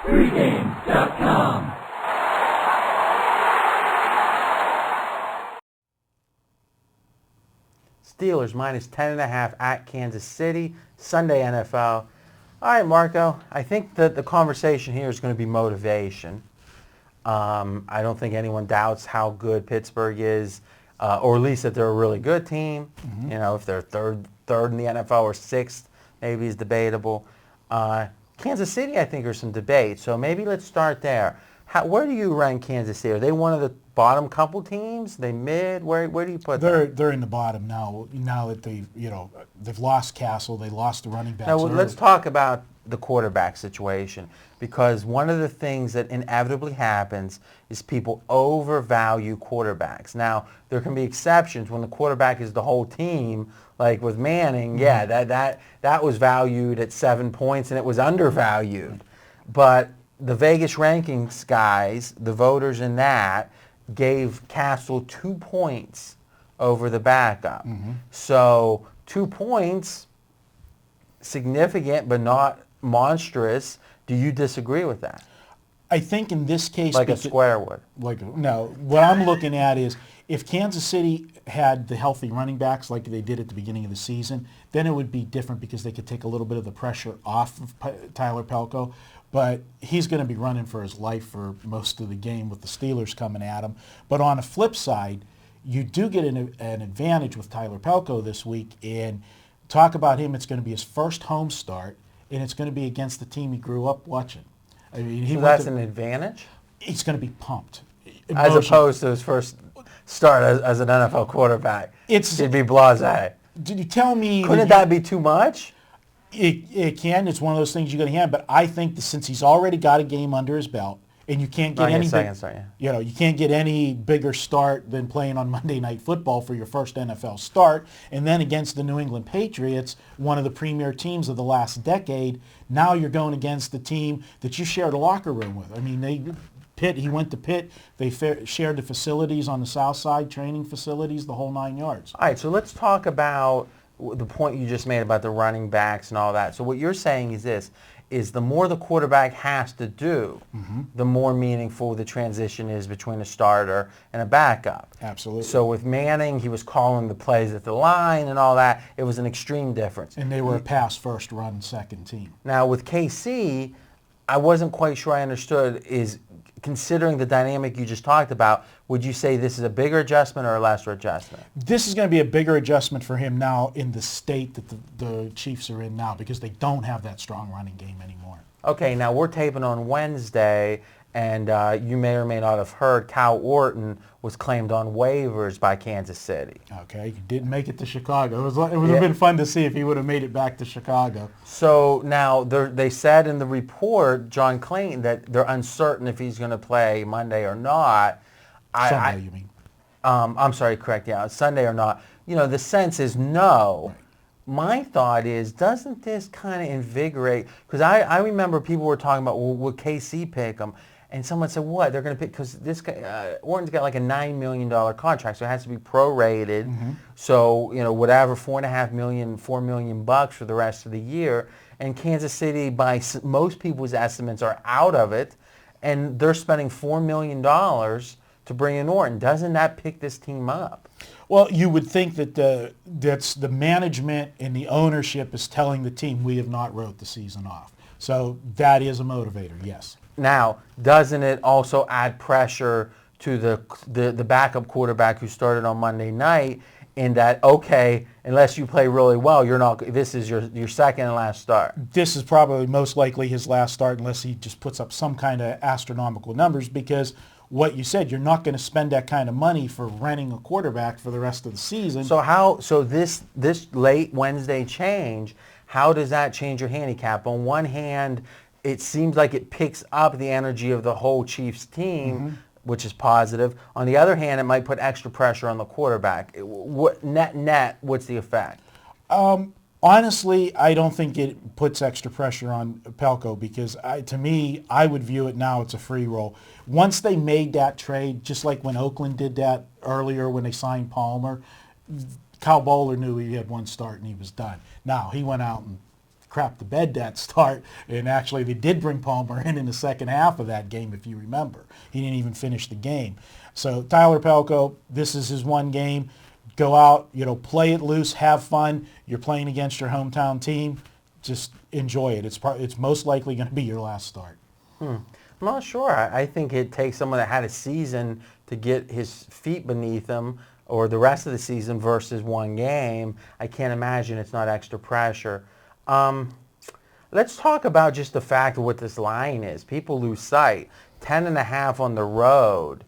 Pregame.com. Steelers minus 10.5 at Kansas City, Sunday NFL. All right, Marco, I think that the conversation here is going to be motivation. I don't think anyone doubts how good Pittsburgh is, or at least that they're a really good team. Mm-hmm. You know, if they're third in the NFL or sixth, maybe is debatable. Kansas City, I think, are some debate. So maybe let's start there. Where do you rank Kansas City? Are they one of the bottom couple teams? They mid? Where do you put them? They're in the bottom now. Now that they've lost Castle, they lost the running backs. Now let's talk about the quarterback situation, because one of the things that inevitably happens is people overvalue quarterbacks. Now there can be exceptions when the quarterback is the whole team, like with Manning. Mm-hmm. Yeah, that was valued at 7 points and it was undervalued, but the Vegas rankings guys, the voters in that, gave Castle 2 points over the backup. Mm-hmm. So 2 points, significant but not monstrous. Do you disagree with that? I think in this case, like a square would. No, what I'm looking at is if Kansas City had the healthy running backs like they did at the beginning of the season, then it would be different because they could take a little bit of the pressure off of Tyler Pelko. But he's going to be running for his life for most of the game with the Steelers coming at him. But on a flip side, you do get an advantage with Tyler Pelko this week. And talk about him, it's going to be his first home start, and it's going to be against the team he grew up watching. I mean, so that's an advantage? He's going to be pumped. As opposed to his first start as an NFL quarterback. He'd be blasé. Did you tell me? Couldn't that be too much? It can. It's one of those things you're going to have. But I think that since he's already got a game under his belt, and you can't get you can't get any bigger start than playing on Monday Night Football for your first NFL start, and then against the New England Patriots, one of the premier teams of the last decade. Now you're going against the team that you shared a locker room with. I mean, he went to Pitt. They shared the facilities on the south side, training facilities, the whole 9 yards. All right, so let's talk about the point you just made about the running backs and all that. So what you're saying is this, is the more the quarterback has to do, mm-hmm. the more meaningful the transition is between a starter and a backup. Absolutely. So with Manning, he was calling the plays at the line and all that. It was an extreme difference. And they were a pass first, run second team. Now with KC, I wasn't quite sure I understood, is considering the dynamic you just talked about, would you say this is a bigger adjustment or a lesser adjustment? This is going to be a bigger adjustment for him now in the state that the Chiefs are in now, because they don't have that strong running game anymore. Okay, now we're taping on Wednesday, and you may or may not have heard Cal Orton was claimed on waivers by Kansas City. Okay, he didn't make it to Chicago. It would have been fun to see if he would have made it back to Chicago. So now they said in the report, John Clayton, that they're uncertain if he's going to play Monday or not. Sunday, you mean? I'm sorry, correct, yeah, Sunday or not. You know, the sense is no. Right. My thought is, doesn't this kind of invigorate? Because I remember people were talking about, well, would KC pick him? And someone said, what? They're going to pick, because this guy, Orton's got like a $9 million contract, so it has to be prorated. Mm-hmm. So, you know, whatever, $4.5 million, $4 million bucks for the rest of the year. And Kansas City, by most people's estimates, are out of it. And they're spending $4 million to bring in Orton. Doesn't that pick this team up? Well, you would think that that's the management and the ownership is telling the team, we have not wrote the season off. So that is a motivator, yes. Now, doesn't it also add pressure to the backup quarterback who started on Monday night in that, okay, unless you play really well, this is your second and last start? This is probably most likely his last start unless he just puts up some kind of astronomical numbers, because what you said, you're not going to spend that kind of money for renting a quarterback for the rest of the season. So this late Wednesday change, how does that change your handicap? On one hand, it seems like it picks up the energy of the whole Chiefs team, mm-hmm. which is positive. On the other hand, it might put extra pressure on the quarterback. Net, what's the effect? Honestly, I don't think it puts extra pressure on Pelko, because to me, I would view it now it's a free roll. Once they made that trade, just like when Oakland did that earlier when they signed Palmer, Kyle Bowler knew he had one start and he was done. Now, he went out and crap the bed that start, and actually they did bring Palmer in the second half of that game, if you remember. He didn't even finish the game. So Tyler Pelko, this is his one game. Go out, play it loose, have fun. You're playing against your hometown team. Just enjoy it. It's most likely going to be your last start. I'm not sure. I think it takes someone that had a season to get his feet beneath him, or the rest of the season versus one game. I can't imagine it's not extra pressure. Let's talk about just the fact of what this line is. People lose sight. 10.5 on the road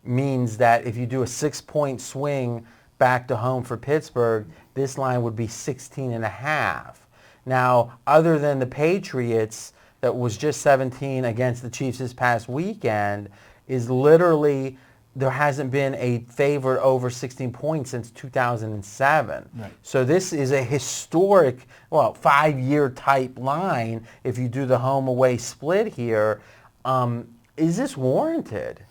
means that if you do a 6-point swing back to home for Pittsburgh, this line would be 16.5. Now, other than the Patriots, that was just 17 against the Chiefs this past weekend, is literally, there hasn't been a favorite over 16 points since 2007. Right. So this is a historic, 5-year type line if you do the home-away split here. Is this warranted?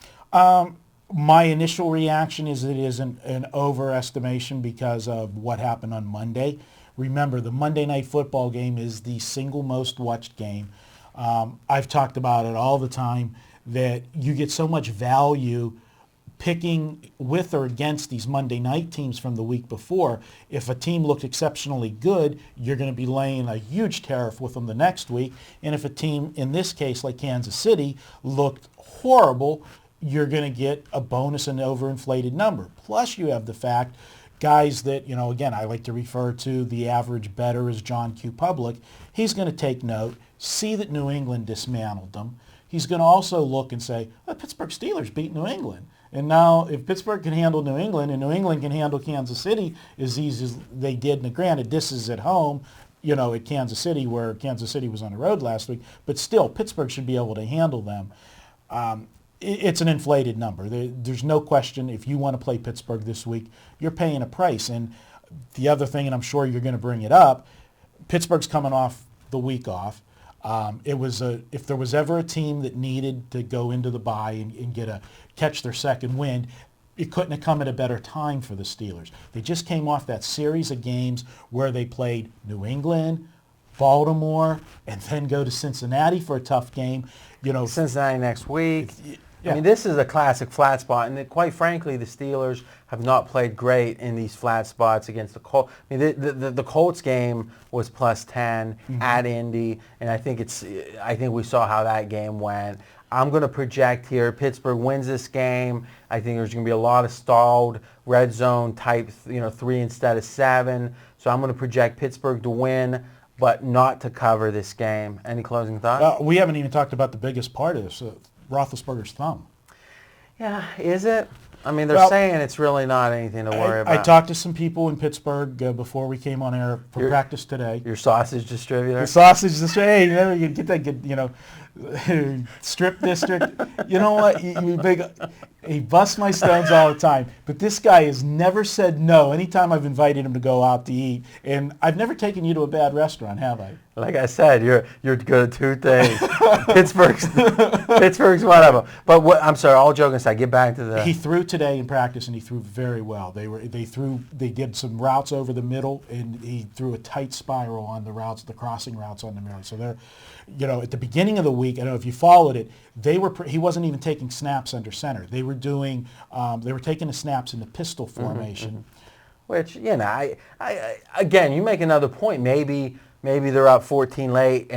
My initial reaction is it is an overestimation because of what happened on Monday. Remember, the Monday Night Football game is the single most watched game. I've talked about it all the time, that you get so much value picking with or against these Monday night teams from the week before. If a team looked exceptionally good, you're going to be laying a huge tariff with them the next week. And if a team, in this case like Kansas City, looked horrible, you're going to get a bonus and overinflated number. Plus you have the fact, guys that, again, I like to refer to the average bettor as John Q. Public. He's going to take note, see that New England dismantled them. He's going to also look and say, the Pittsburgh Steelers beat New England. And now if Pittsburgh can handle New England and New England can handle Kansas City as easy as they did, and granted, this is at home, at Kansas City, where Kansas City was on the road last week, but still, Pittsburgh should be able to handle them. It's an inflated number. There's no question, if you want to play Pittsburgh this week, you're paying a price. And the other thing, and I'm sure you're going to bring it up, Pittsburgh's coming off the week off. If there was ever a team that needed to go into the bye and catch their second wind, it couldn't have come at a better time for the Steelers. They just came off that series of games where they played New England, Baltimore, and then go to Cincinnati for a tough game. Cincinnati next week. Yeah. I mean, this is a classic flat spot, and quite frankly, the Steelers have not played great in these flat spots against the Colts. I mean, the Colts game was +10 at Indy, and I think we saw how that game went. I'm going to project here Pittsburgh wins this game. I think there's going to be a lot of stalled red zone type, 3 instead of 7. So I'm going to project Pittsburgh to win, but not to cover this game. Any closing thoughts? We haven't even talked about the biggest part of this. Roethlisberger's thumb. Yeah, is it? I mean, they're saying it's really not anything to worry about. I talked to some people in Pittsburgh before we came on air for practice today. Your sausage distributor? The sausage distributor. Hey, you get that good, strip district. You know what? He busts my stones all the time. But this guy has never said no anytime I've invited him to go out to eat. And I've never taken you to a bad restaurant, have I? Like I said, you're good at two things. Pittsburgh's one of them. But I'm sorry, all joking aside, get back to the... He threw today in practice, and he threw very well. They did some routes over the middle, and he threw a tight spiral on the routes, the crossing routes on the middle. So they're, at the beginning of the week, I don't know if you followed it, he wasn't even taking snaps under center. They were doing, they were taking the snaps in the pistol formation. Which, I again, you make another point. Maybe they're up 14 late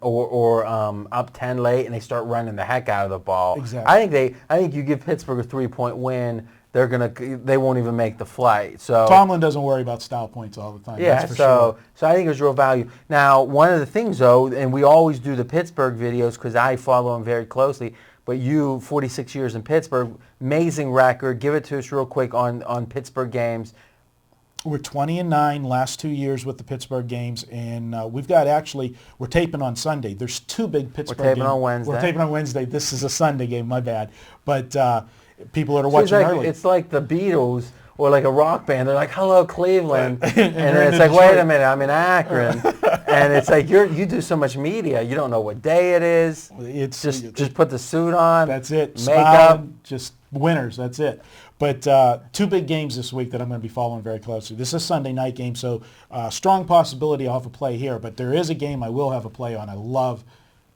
or up 10 late, and they start running the heck out of the ball. Exactly. I think you give Pittsburgh a 3-point win, they won't even make the flight. So Tomlin doesn't worry about style points all the time. Yeah, that's for sure. So I think there's real value. Now, one of the things though, and we always do the Pittsburgh videos because I follow them very closely. But you, 46 years in Pittsburgh, amazing record. Give it to us real quick on Pittsburgh games. We're 20-9 last 2 years with the Pittsburgh games, and we're taping on Sunday. There's 2 big Pittsburgh games. We're taping on Wednesday. We're taping on Wednesday. This is a Sunday game, my bad. But people that are watching early. It's like the Beatles or like a rock band. They're like, "Hello, Cleveland," and they're then in it's like, Detroit. "Wait a minute, I'm in Akron," and it's like you do so much media, you don't know what day it is. It's Just put the suit on. That's it. Makeup. Smiling, just winners. That's it. But two big games this week that I'm going to be following very closely. This is a Sunday night game, so strong possibility I'll have a play here. But there is a game I will have a play on. I love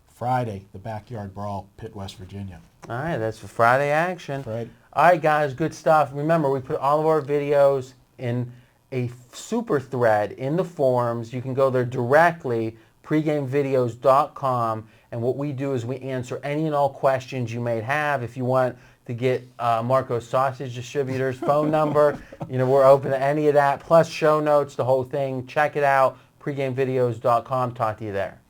Friday, the Backyard Brawl, Pitt, West Virginia. All right, that's for Friday action. Friday. All right, guys, good stuff. Remember, we put all of our videos in a super thread in the forums. You can go there directly, pregamevideos.com, and what we do is we answer any and all questions you may have. If you want to get Marco's Sausage Distributor's phone number, we're open to any of that, plus show notes, the whole thing. Check it out, pregamevideos.com. Talk to you there.